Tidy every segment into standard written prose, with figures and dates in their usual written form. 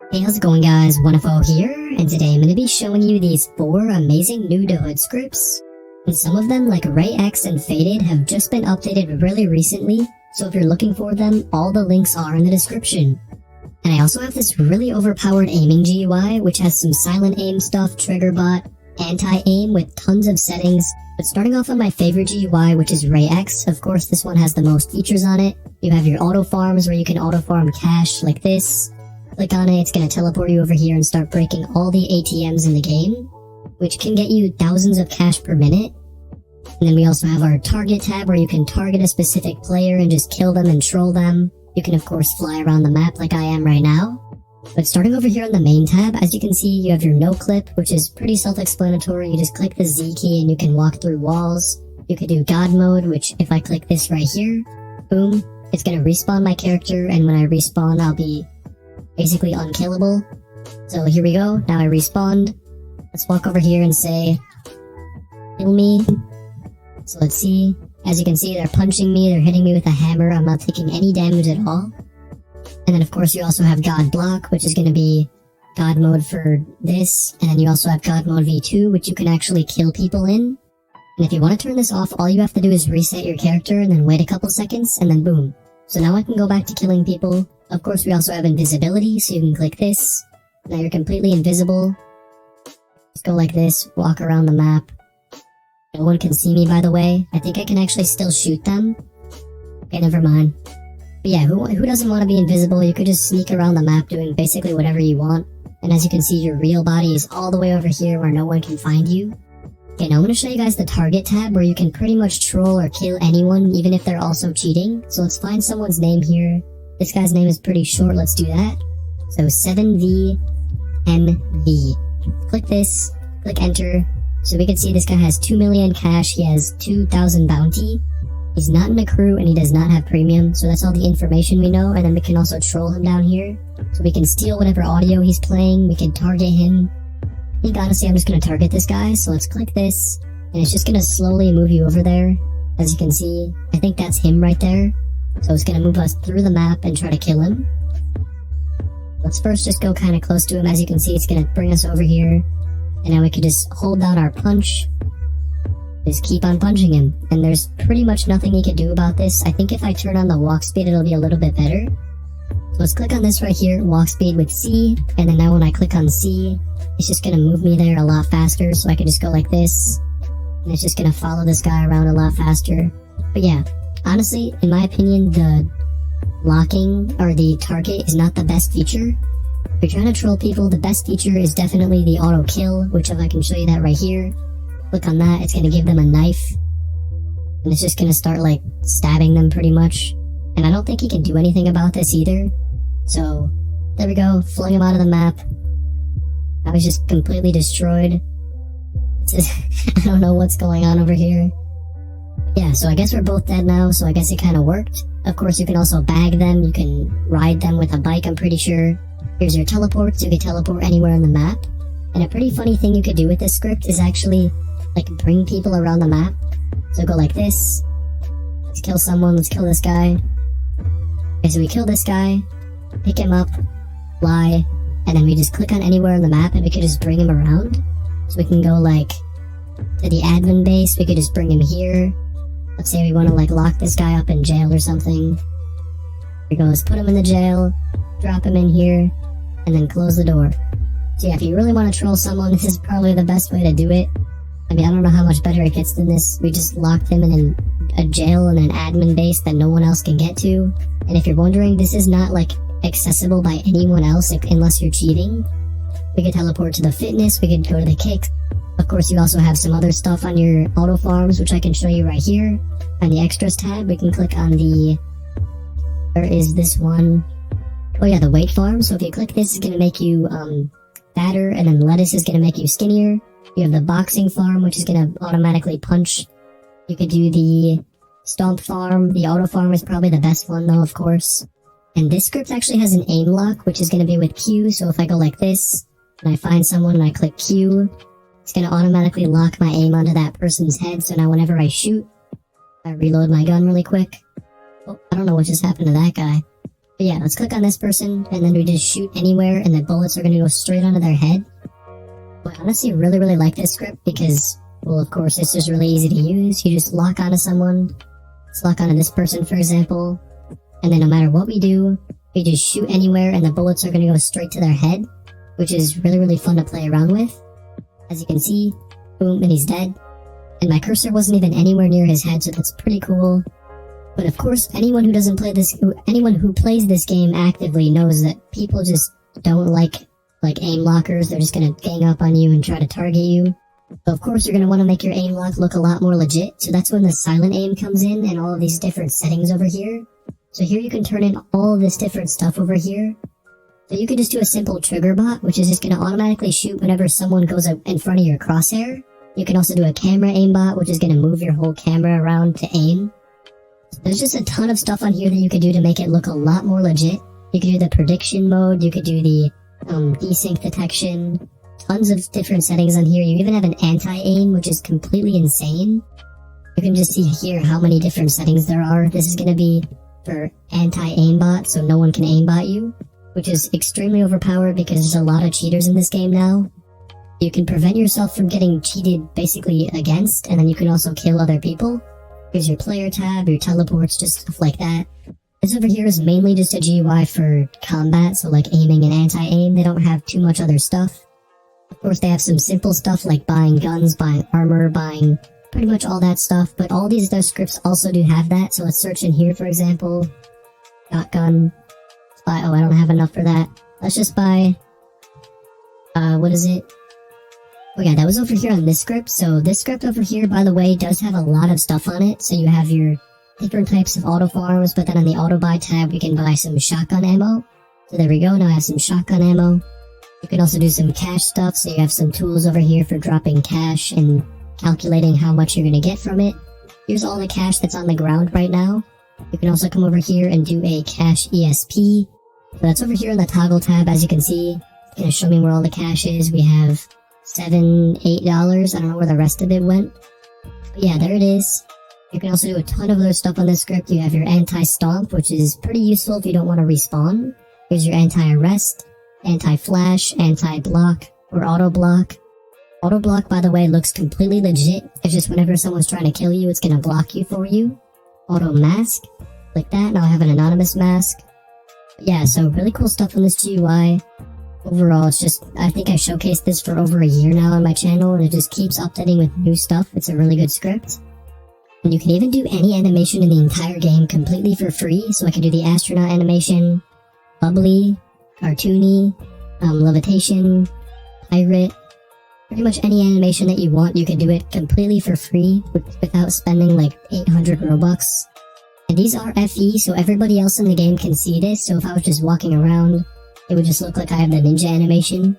Hey, how's it going guys? 1FO here, and today I'm going to be showing you these 4 amazing new to hood scripts. And some of them, like Ray X and Faded, have just been updated really recently, so if you're looking for them, all the links are in the description. And I also have this really overpowered aiming GUI, which has some silent aim stuff, trigger bot, anti-aim with tons of settings. But starting off on my favorite GUI, which is Ray X, of course this one has the most features on it. You have your auto farms where you can auto farm cash like this. Click on it, it's going to teleport you over here and start breaking all the ATMs in the game, which can get you thousands of cash per minute. And then we also have our target tab where you can target a specific player and just kill them and troll them. You can of course fly around the map like I am right now. But starting over here on the main tab, as you can see, you have your no clip, which is pretty self-explanatory. You just click the Z key and you can walk through walls. You could do God mode, which if I click this right here, boom, it's going to respawn my character, and when I respawn, I'll be basically unkillable. So here we go, now I respawned. Let's walk over here and say, kill me. So let's see, as you can see, they're punching me, they're hitting me with a hammer, I'm not taking any damage at all. And then of course you also have God block, which is going to be God mode for this, and then you also have God mode V2, which you can actually kill people in. And if you want to turn this off, all you have to do is reset your character and then wait a couple seconds, and then boom. So now I can go back to killing people. Of course, we also have invisibility, so you can click this. Now you're completely invisible. Just go like this, walk around the map. No one can see me, by the way. I think I can actually still shoot them. Okay, never mind. But yeah, who doesn't want to be invisible? You could just sneak around the map doing basically whatever you want. And as you can see, your real body is all the way over here where no one can find you. Okay, now I'm going to show you guys the target tab where you can pretty much troll or kill anyone, even if they're also cheating. So let's find someone's name here. This guy's name is pretty short, let's do that. So 7VMV. Click this, click enter. So we can see this guy has 2 million cash, he has 2,000 bounty. He's not in a crew and he does not have premium, so that's all the information we know. And then we can also troll him down here. So we can steal whatever audio he's playing, we can target him. I think honestly I'm just going to target this guy, so let's click this. And it's just going to slowly move you over there. As you can see, I think that's him right there. So it's going to move us through the map and try to kill him. Let's first just go kind of close to him. As you can see, it's going to bring us over here. And now we can just hold down our punch. Just keep on punching him. And there's pretty much nothing he can do about this. I think if I turn on the walk speed, it'll be a little bit better. So let's click on this right here, walk speed with C. And then now when I click on C, it's just going to move me there a lot faster. So I can just go like this. And it's just going to follow this guy around a lot faster. But yeah. Honestly, in my opinion, the locking or the target is not the best feature. If you're trying to troll people, the best feature is definitely the auto kill, which if I can show you that right here, click on that, it's going to give them a knife. And it's just going to start like stabbing them pretty much. And I don't think he can do anything about this either. So, there we go, flung him out of the map. I was just completely destroyed. I don't know what's going on over here. Yeah, so I guess we're both dead now, so I guess it kind of worked. Of course, you can also bag them, you can ride them with a bike, I'm pretty sure. Here's your teleports, you can teleport anywhere on the map. And a pretty funny thing you could do with this script is actually, like, bring people around the map. So go like this. Let's kill someone, let's kill this guy. Okay, so we kill this guy, pick him up, fly, and then we just click on anywhere on the map and we could just bring him around. So we can go, like, to the admin base, we could just bring him here. Let's say we want to like lock this guy up in jail or something. Here we go, let's put him in the jail, drop him in here, and then close the door. So yeah, if you really want to troll someone, this is probably the best way to do it. I mean, I don't know how much better it gets than this. We just locked him in a jail and an admin base that no one else can get to. And if you're wondering, this is not like accessible by anyone else unless you're cheating. We could teleport to the fitness, we could go to the kicks. Of course, you also have some other stuff on your auto farms, which I can show you right here. On the extras tab, we can click on the... Where is this one? Oh yeah, the weight farm. So if you click this, it's going to make you fatter, and then lettuce is going to make you skinnier. You have the boxing farm, which is going to automatically punch. You could do the stomp farm. The auto farm is probably the best one though, of course. And this script actually has an aim lock, which is going to be with Q. So if I go like this, and I find someone and I click Q, it's going to automatically lock my aim onto that person's head, so now whenever I shoot, I reload my gun really quick. Oh, I don't know what just happened to that guy. But yeah, let's click on this person, and then we just shoot anywhere, and the bullets are gonna go straight onto their head. But I honestly really like this script because, well, of course, it's just really easy to use. You just lock onto someone. Let's lock onto this person, for example. And then no matter what we do, we just shoot anywhere, and the bullets are gonna go straight to their head, which is really fun to play around with. As you can see, boom, and he's dead. And my cursor wasn't even anywhere near his head, so that's pretty cool. But of course, anyone who plays this game actively knows that people just don't like aim lockers. They're just gonna gang up on you and try to target you. So of course, you're gonna want to make your aim lock look a lot more legit. So that's when the silent aim comes in and all of these different settings over here. So here you can turn in all of this different stuff over here. So you can just do a simple trigger bot, which is just gonna automatically shoot whenever someone goes up in front of your crosshair. You can also do a camera aimbot, which is gonna move your whole camera around to aim. There's just a ton of stuff on here that you could do to make it look a lot more legit. You could do the prediction mode, you could do the desync detection, tons of different settings on here. You even have an anti-aim, which is completely insane. You can just see here how many different settings there are. This is going to be for anti-aimbot, so no one can aimbot you, which is extremely overpowered because there's a lot of cheaters in this game now. You can prevent yourself from getting cheated basically against, and then you can also kill other people. Here's your player tab, your teleports, just stuff like that. This over here is mainly just a GUI for combat, so like aiming and anti-aim. They don't have too much other stuff. Of course, they have some simple stuff like buying guns, buying armor, buying pretty much all that stuff, but all these other scripts also do have that. So let's search in here, for example. Shotgun. Oh, I don't have enough for that. Let's just buy... what is it? Oh yeah, that was over here on this script. So this script over here, by the way, does have a lot of stuff on it. So you have your different types of auto farms, but then on the auto buy tab, we can buy some shotgun ammo. So there we go, now I have some shotgun ammo. You can also do some cash stuff, so you have some tools over here for dropping cash and calculating how much you're gonna get from it. Here's all the cash that's on the ground right now. You can also come over here and do a cash ESP. So that's over here on the toggle tab, as you can see. It's gonna show me where all the cash is. We have $7, $8. I don't know where the rest of it went. But yeah, there it is. You can also do a ton of other stuff on this script. You have your anti-stomp, which is pretty useful if you don't want to respawn. Here's your anti-arrest, anti-flash, anti-block, or auto-block. Auto-block, by the way, looks completely legit. It's just whenever someone's trying to kill you, it's gonna block you for you. Auto-mask. Like that, now I have an anonymous mask. But yeah, so really cool stuff on this GUI. Overall, it's just, I think I showcased this for over a year now on my channel, and it just keeps updating with new stuff. It's a really good script. And you can even do any animation in the entire game completely for free. So I can do the astronaut animation, bubbly, cartoony, levitation, pirate. Pretty much any animation that you want, you can do it completely for free without spending like 800 Robux. And these are FE, so everybody else in the game can see this. So if I was just walking around, it would just look like I have the ninja animation.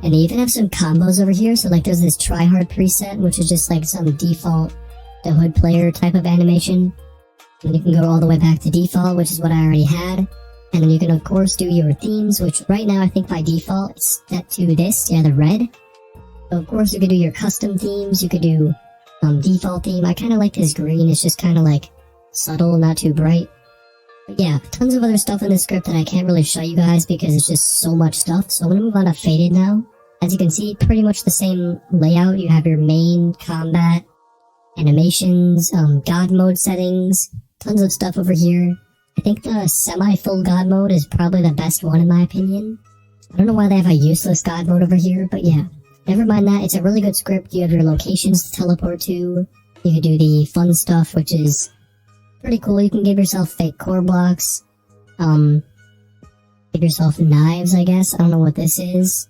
And they even have some combos over here. So like there's this tryhard preset, which is just like some default the hood player type of animation. And you can go all the way back to default, which is what I already had. And then you can of course do your themes, which right now I think by default it's set to this, yeah, the red. So of course you could do your custom themes, you could do default theme. I kind of like this green, it's just kind of like subtle, not too bright. But yeah, tons of other stuff in this script that I can't really show you guys because it's just so much stuff. So I'm going to move on to Faded now. As you can see, pretty much the same layout. You have your main, combat, animations, god mode settings, tons of stuff over here. I think the semi-full god mode is probably the best one in my opinion. I don't know why they have a useless god mode over here, but yeah. Never mind that, it's a really good script. You have your locations to teleport to. You can do the fun stuff, which is pretty cool. You can give yourself fake core blocks. Give yourself knives, I guess. I don't know what this is.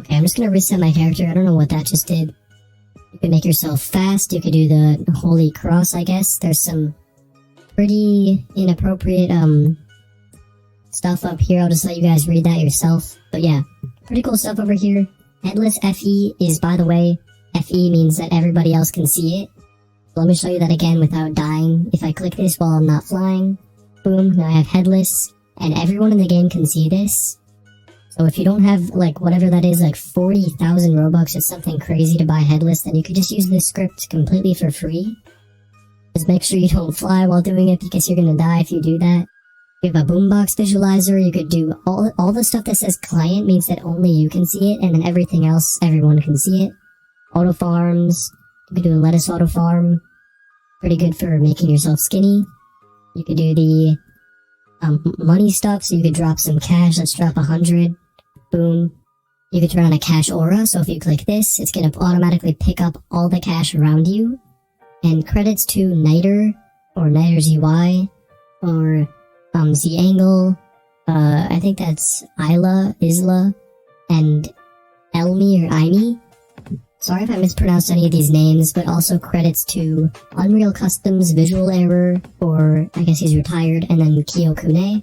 Okay, I'm just gonna reset my character. I don't know what that just did. You can make yourself fast. You could do the Holy Cross, I guess. There's some pretty inappropriate stuff up here. I'll just let you guys read that yourself. But yeah, pretty cool stuff over here. Headless FE is, by the way, FE means that everybody else can see it. So let me show you that again without dying. If I click this while I'm not flying, boom, now I have headless, and everyone in the game can see this. So if you don't have, like, whatever that is, like 40,000 Robux, it's something crazy to buy headless, then you could just use this script completely for free. Just make sure you don't fly while doing it, because you're gonna die if you do that. You have a boombox visualizer. You could do all the stuff that says client means that only you can see it, and then everything else, everyone can see it. Auto farms. You could do a lettuce auto farm. Pretty good for making yourself skinny. You could do the money stuff, so you could drop some cash. Let's drop 100. Boom. You could turn on a cash aura, so if you click this, it's going to automatically pick up all the cash around you. And credits to Niter, or Niter's UI, or Z-Angle, I think that's Isla, and Elmi or Imi. Sorry if I mispronounced any of these names, but also credits to Unreal Customs, Visual Error, or I guess he's retired, and then Kiyokune.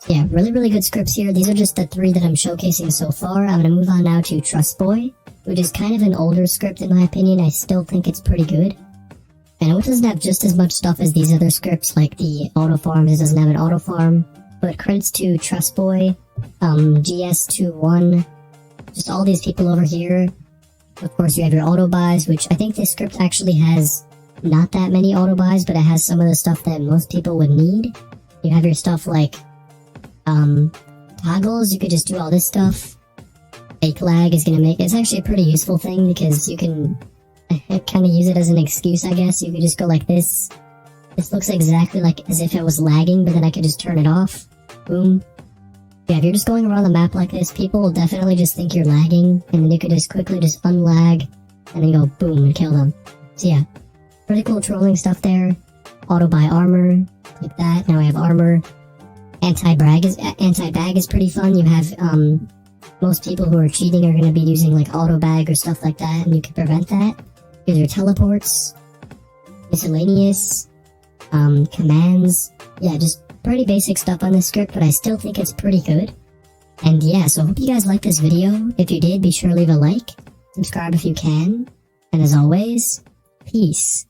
Yeah, really good scripts here. These are just the 3 that I'm showcasing so far. I'm gonna move on now to Trustboy, which is kind of an older script in my opinion. I still think it's pretty good. I know it doesn't have just as much stuff as these other scripts, like the auto farms. It doesn't have an auto farm, but credits to Trustboy, GS21, just all these people over here. Of course, you have your auto buys, which I think this script actually has not that many auto buys, but it has some of the stuff that most people would need. You have your stuff like toggles. You could just do all this stuff. Fake lag is gonna make it's actually a pretty useful thing because you can kind of use it as an excuse, I guess. You could just go like this. This looks exactly like as if it was lagging, but then I could just turn it off. Boom. Yeah, if you're just going around the map like this, people will definitely just think you're lagging, and then you could just quickly just unlag, and then go boom and kill them. So yeah, pretty cool trolling stuff there. Auto buy armor, like that. Now I have armor. Anti-bag is pretty fun. You have most people who are cheating are going to be using like auto bag or stuff like that, and you can prevent that. Here's your teleports, miscellaneous, commands. Yeah, just pretty basic stuff on this script, but I still think it's pretty good. And yeah, so I hope you guys liked this video. If you did, be sure to leave a like, subscribe if you can, and as always, peace.